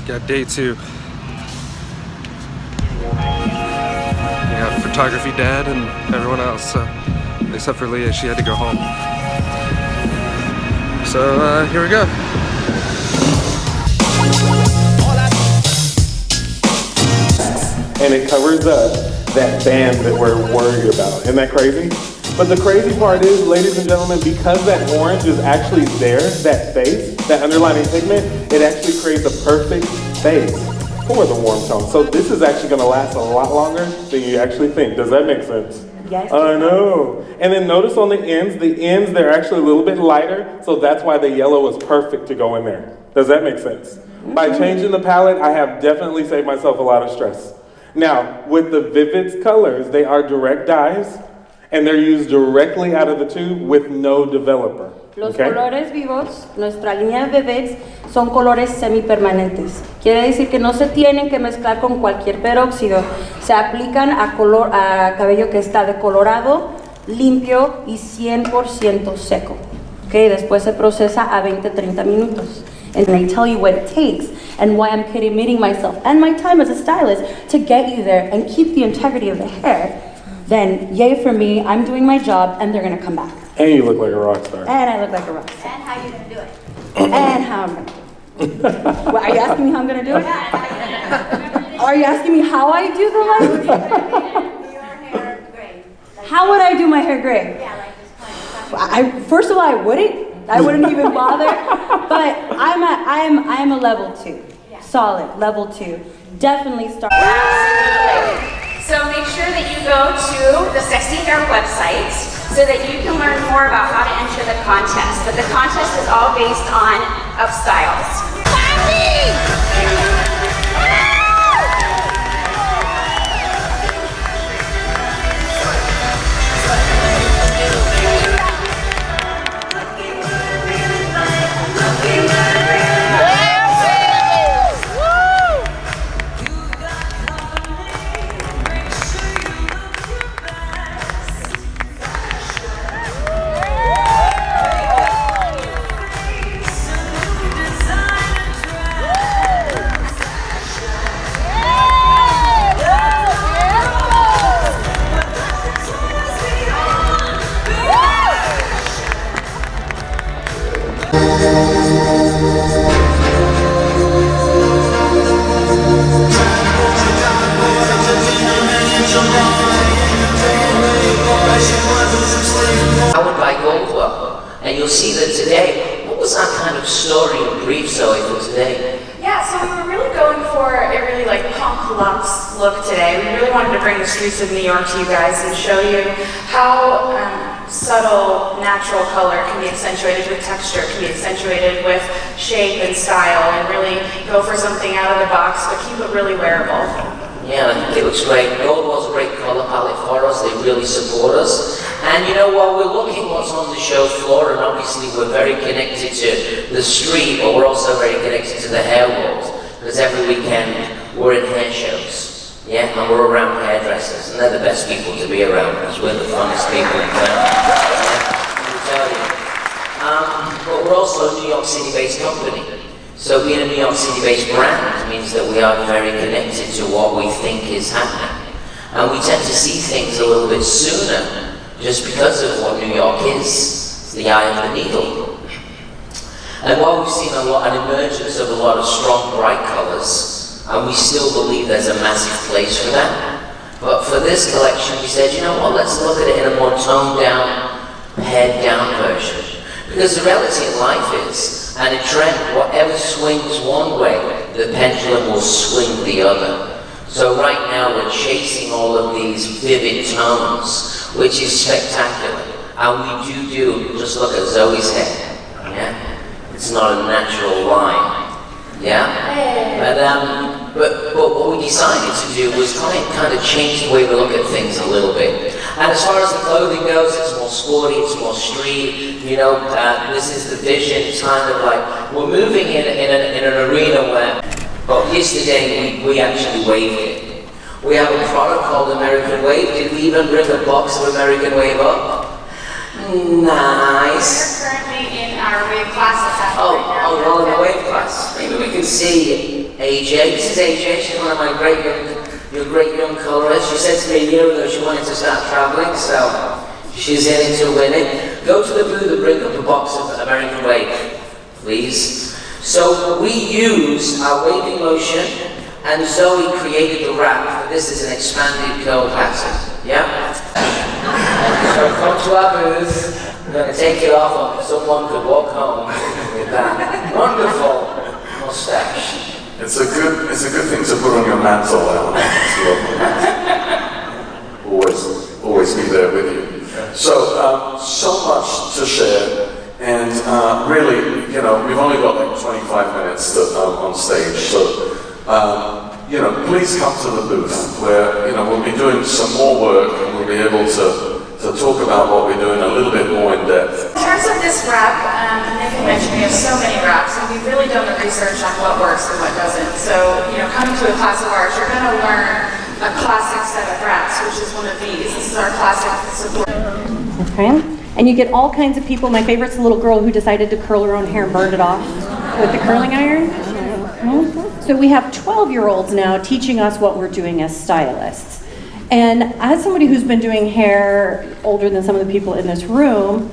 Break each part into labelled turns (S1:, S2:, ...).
S1: Got day 2. Yeah, photography dad and everyone else, except for Leah, she had to go home. So here we go.
S2: And it covers up that band that we're worried about. Isn't that crazy? But the crazy part is, ladies and gentlemen, because that orange is actually there, that face, that underlining pigment, it actually creates a perfect base for the warm tone. So this is actually going to last a lot longer than you actually think. Does that make sense?
S3: Yes.
S2: I know. And then notice on the ends, they're actually a little bit lighter, so that's why the yellow is perfect to go in there. Does that make sense? By changing the palette, I have definitely saved myself a lot of stress. Now, with the Vivid's colors, they are direct dyes, and they're used directly out of the tube with no developer.
S3: Los colores vivos, nuestra línea de Vivids, son colores semipermanentes. Quiere decir que no se tienen que mezclar con cualquier peróxido. Se aplican a cabello que está decolorado, limpio y 100% seco. Okay, después se procesa a 20-30 minutos. And I tell you what it takes and why I'm committing myself and my time as a stylist to get you there and keep the integrity of the hair, then yay for me, I'm doing my job and they're gonna come back.
S2: And you look like a rock star.
S3: And I look like a rock star.
S4: And how you gonna do it?
S3: And how I'm gonna do it. Well, are you asking me how I'm gonna do it? Are you asking me how I do the lights?
S4: Your hair gray.
S3: How would I do my hair gray?
S4: Yeah, like this point.
S3: First of all, I wouldn't even bother. But I'm a level 2. Solid, level 2. Definitely start.
S5: So make sure that you go to the Sexy Hair website so that you can learn more about how to enter the contest. But the contest is all based on up styles.
S6: And you'll see that today, what was our kind of story and brief, Zoe, for today?
S5: Yeah, so we were really going for a really like punk lumps look today. We really wanted to bring the streets of New York to you guys and show you how subtle, natural color can be accentuated with texture, can be accentuated with shape and style, and really go for something out of the box, but keep it really wearable.
S6: Yeah, I think it looks great. Gold was a great color palette for us. They really support us. And you know, while we're looking what's on the show floor, and obviously we're very connected to the street, but we're also very connected to the hair world, because every weekend we're in hair shows. Yeah, and we're around hairdressers, and they're the best people to be around, because we're the funnest people in town. Yeah, let me tell you. But we're also a New York City-based company. So being a New York City-based brand means that we are very connected to what we think is happening. And we tend to see things a little bit sooner, just because of what New York is. It's the eye of the needle. And while we've seen an emergence of a lot of strong, bright colors, and we still believe there's a massive place for that, but for this collection we said, you know what, let's look at it in a more toned down, pared down version. Because the reality in life is, and a trend, whatever swings one way, the pendulum will swing the other. So right now we're chasing all of these vivid tones, which is spectacular. And we do, just look at Zoe's hair, yeah? It's not a natural line, yeah? But what we decided to do was kind of change the way we look at things a little bit. And as far as the clothing goes, it's more sporty, it's more street, you know, this is the vision. It's kind of like, we're moving in an arena where, well, yesterday we actually waved it. We have a product called American Wave. Did we even bring a box of American Wave up? Nice.
S5: We're currently in our wave class.
S6: Oh, well, in the wave class. Maybe we can see AJ. This is AJ. She's one of my your great young colorists. She said to me a year ago she wanted to start traveling, so she's in it to win it. Go to the booth and bring up a box of American Wave, please. So we used our waving lotion, and Zoe created the wrap. This is an expanded curl pattern. Yeah? So come to our booth. We're going to take it off, and someone could walk home with that wonderful mustache.
S7: It's a good thing to put on your mantle, Alan. Always be there with you. So, so much to share, and really, you know, we've only got like 25 minutes on stage, so, you know, please come to the booth where, you know, we'll be doing some more work and we'll be able to talk about what we're doing a little bit more in depth.
S5: In terms of this wrap, Nick had mentioned we have so many wraps, and we've really done the research on what works and what doesn't. So, you know, coming to a class of ours, you're going to learn a classic set of wraps, which is one of these. This is our classic support.
S3: Okay. And you get all kinds of people. My favorite's the little girl who decided to curl her own hair and burned it off with the curling iron. So we have 12-year-olds now teaching us what we're doing as stylists. And as somebody who's been doing hair older than some of the people in this room,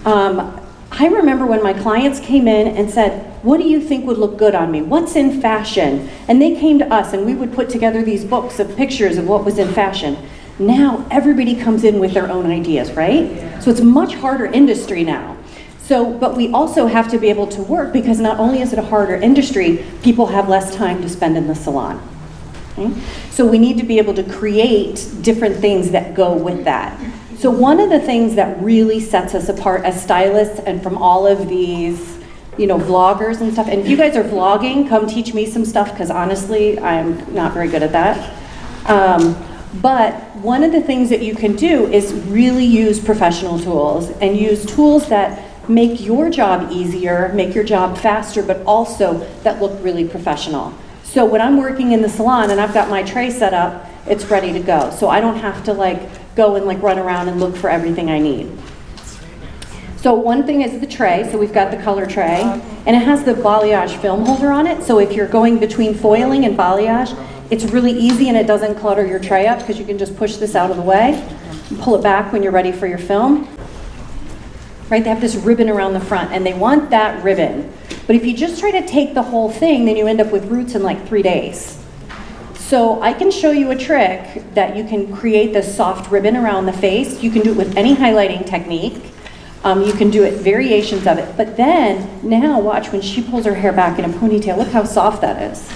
S3: I remember when my clients came in and said, what do you think would look good on me? What's in fashion? And they came to us and we would put together these books of pictures of what was in fashion. Now everybody comes in with their own ideas, right? So it's a much harder industry now. So, but we also have to be able to work, because not only is it a harder industry, people have less time to spend in the salon. Okay? So we need to be able to create different things that go with that. So one of the things that really sets us apart as stylists and from all of these, you know, vloggers and stuff, and if you guys are vlogging, come teach me some stuff, because honestly, I'm not very good at that. But one of the things that you can do is really use professional tools and use tools that make your job easier, make your job faster, but also that look really professional. So when I'm working in the salon and I've got my tray set up, it's ready to go. So I don't have to like go and like run around and look for everything I need. So one thing is the tray. So we've got the color tray, and it has the balayage film holder on it. So if you're going between foiling and balayage, it's really easy and it doesn't clutter your tray up, because you can just push this out of the way and pull it back when you're ready for your film. Right, they have this ribbon around the front and they want that ribbon. But if you just try to take the whole thing, then you end up with roots in like 3 days. So I can show you a trick that you can create this soft ribbon around the face. You can do it with any highlighting technique. You can do it, variations of it. But then, now watch when she pulls her hair back in a ponytail, look how soft that is.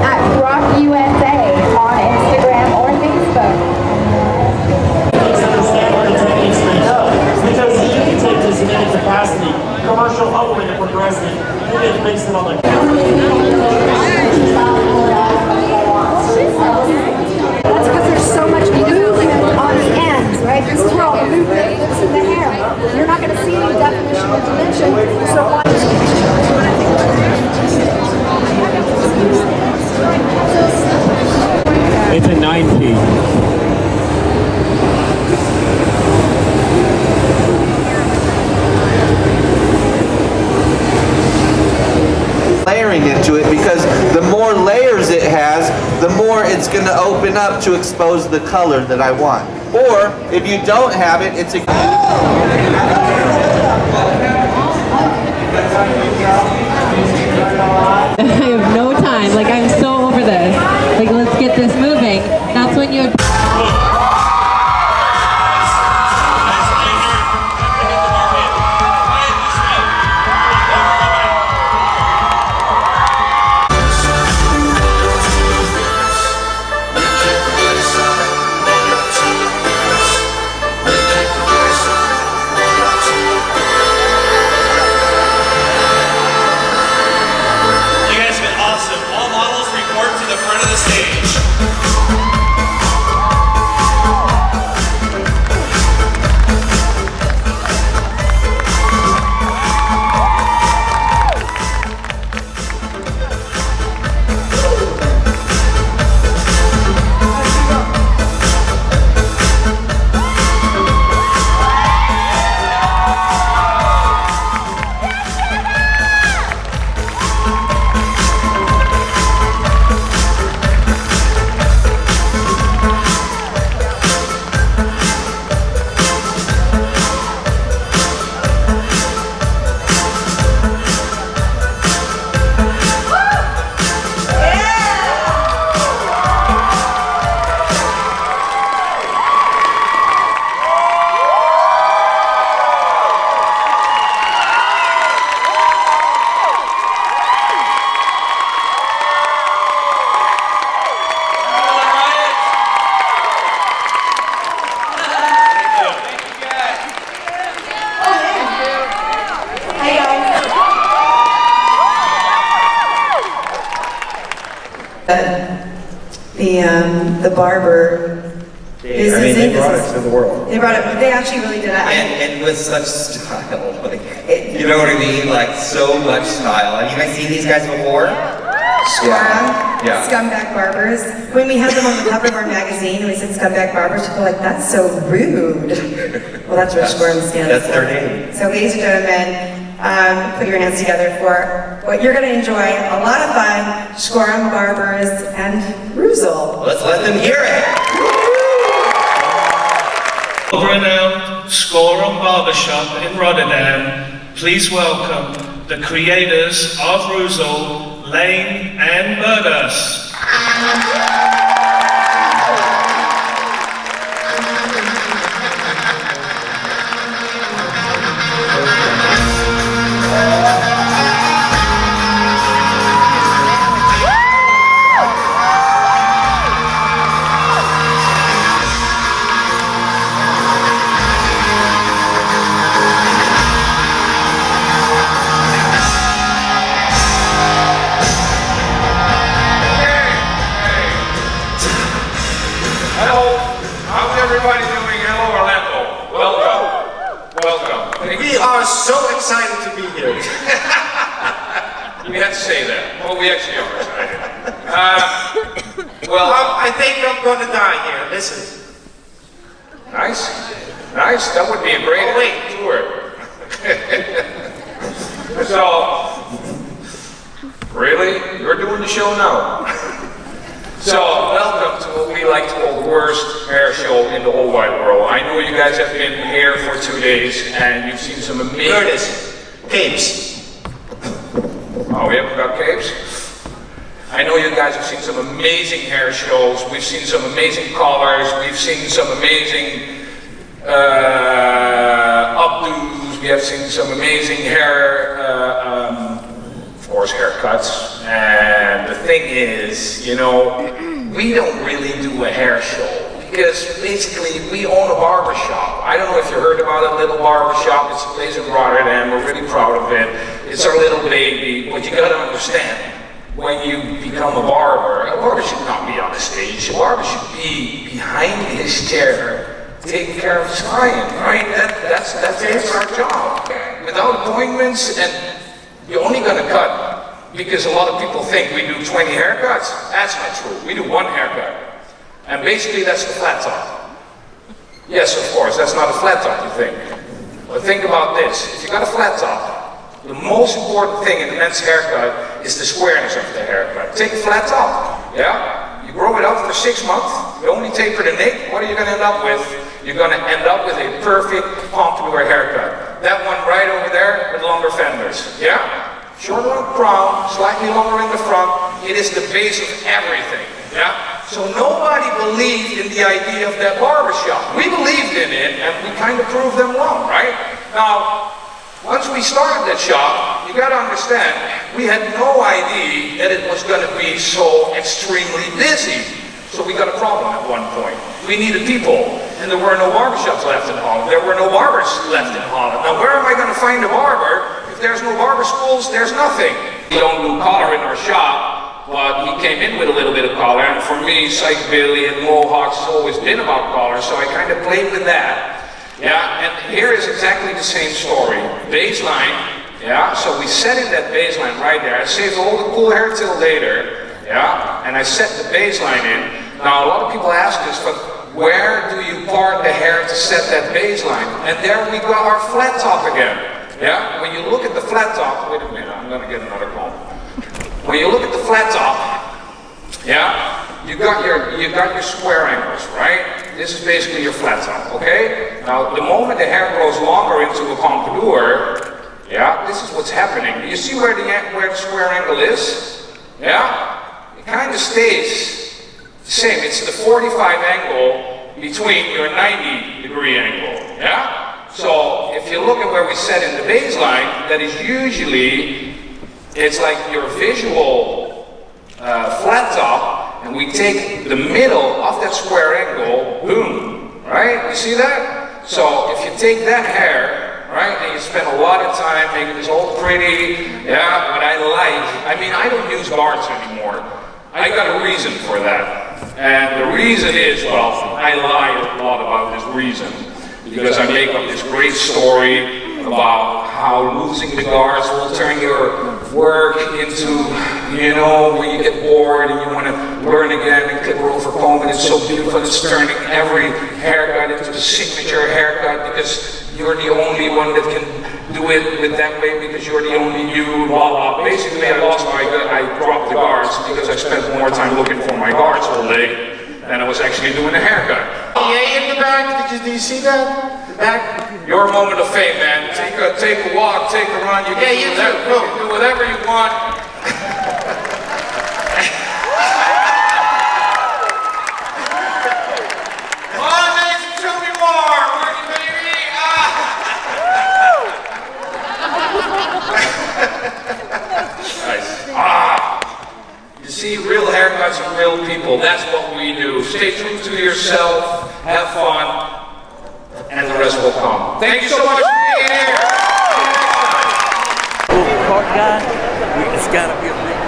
S8: At Rock USA on Instagram or Facebook.
S9: Because you can take this in any capacity, commercial all the way to progressive, and it makes it all like.
S8: That's because there's so much movement on the ends, right? This is where all the movement lives in the hair. You're not going to see any definition or dimension, so watch.
S9: It's a 9P.
S10: Layering into it, because the more layers it has, the more it's going to open up to expose the color that I want. Or if you don't have it, it's a
S11: I have no time. Like, I'm so over this. Like, let's get this moving. That's when you're...
S12: All models report to the front of the stage. The barber.
S13: They brought it to the world.
S12: They brought it. They actually really did.
S13: And with such style, like, you know what I mean? Like so much style. Have you guys seen these guys before?
S12: Yeah. Scumbag barbers. When we had them on the cover of our magazine, we said scumbag barbers. People were like, that's so rude. Well, that's what Squirm stands for.
S13: That's their name.
S12: So, ladies and gentlemen, put your hands together for what you're going to enjoy. A lot of fun. Squirm barbers and Ruzel.
S13: Let's let them hear it.
S14: Renowned Scorum Barbershop in Rotterdam, please welcome the creators of Ruzel, Lane and Murders.
S15: We are so excited to be here.
S16: We had to say that. Well, we actually are excited.
S15: I think I'm gonna die here. Listen.
S16: Nice. Nice. That would be a great tour. So, really? You're doing the show now? So, welcome to what we like to call the worst hair show in the whole wide world. I know you guys have been here for 2 days and you've seen some amazing...
S15: Curtis, capes.
S16: Oh, we haven't got capes? I know you guys have seen some amazing hair shows. We've seen some amazing colors. We've seen some amazing updos. We have seen some amazing hair, of course, haircuts. And the thing is, you know, we don't really do a hair show because basically we own a barber shop. I don't know if you heard about it, Little Barber Shop. It's a place in Rotterdam. We're really proud of it. It's our little baby. But you gotta understand, when you become a barber should not be on the stage. A barber should be behind his chair, taking care of his client, right? That's our job. Without appointments, and you're only gonna cut because a lot of people think we do 20 haircuts. That's not true. We do 1 haircut. And basically that's the flat top. Yes, of course, that's not a flat top, you think. But think about this. If you got a flat top, the most important thing in the men's haircut is the squareness of the haircut. Take a flat top, yeah? You grow it out for 6 months, you only taper the nape, what are you gonna end up with? You're gonna end up with a perfect pompadour haircut. That one right over there with longer fenders, yeah? Shorter on the crown, slightly longer in the front. It is the base of everything, yeah? So nobody believed in the idea of that barbershop. We believed in it, and we kind of proved them wrong, right? Now, once we started that shop, you gotta understand, we had no idea that it was gonna be so extremely busy. So we got a problem at one point. We needed people, and there were no barbershops left in Holland. There were no barbers left in Holland. Now, where am I gonna find a barber? There's no barber schools, there's nothing. We don't do color in our shop, but he came in with a little bit of color, and for me, psychobilly and mohawks has always been about color, so I kind of played with that. Yeah, and here is exactly the same story. Baseline, yeah, so we set in that baseline right there. I saved all the cool hair till later, yeah, and I set the baseline in. Now, a lot of people ask us, but where do you part the hair to set that baseline? And there we got our flat top again. Yeah, when you look at the flat top, wait a minute, I'm gonna get another call. When you look at the flat top, yeah, you got your square angles, right? This is basically your flat top, okay? Now, the moment the hair grows longer into a pompadour, yeah, this is what's happening. Do you see where the square angle is? Yeah, it kind of stays the same. It's the 45 angle between your 90-degree angle, yeah? So, if you look at where we set in the baseline, that is usually, it's like your visual flat top, and we take the middle of that square angle, boom, right? You see that? So, if you take that hair, right, and you spend a lot of time making this all pretty, yeah, what I like, I mean, I don't use guards anymore. I got a reason for that. And the reason is, well, I lie a lot about this reason. Because I make up this great story about how losing the guards will turn your work into, you know, where you get bored and you want to learn again and clip over comb, and it's so beautiful. It's turning every haircut into a signature haircut because you're the only one that can do it with that way because you're the only you, blah, blah. Basically, I dropped the guards because I spent more time looking for my guards all day than I was actually doing a haircut.
S15: Yeah, in the back, did you see that? The back?
S16: Your moment of fame, man. Take a walk, take a run. You can do whatever you want. Oh, Nathan, tell me more. Working, baby. Nice. You see, real haircuts and real people. That's what we do. Stay true to yourself. Have fun. And the rest will come. Thank you so much for being here.
S17: Court guy, it's gotta be a big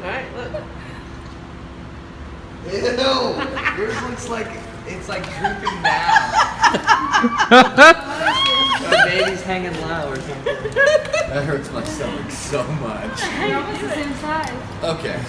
S10: Alright, look. Ew! Yours looks like it's like drooping down. The baby's hanging low or something. That hurts my stomach so much.
S4: We're almost the same size.
S10: Okay.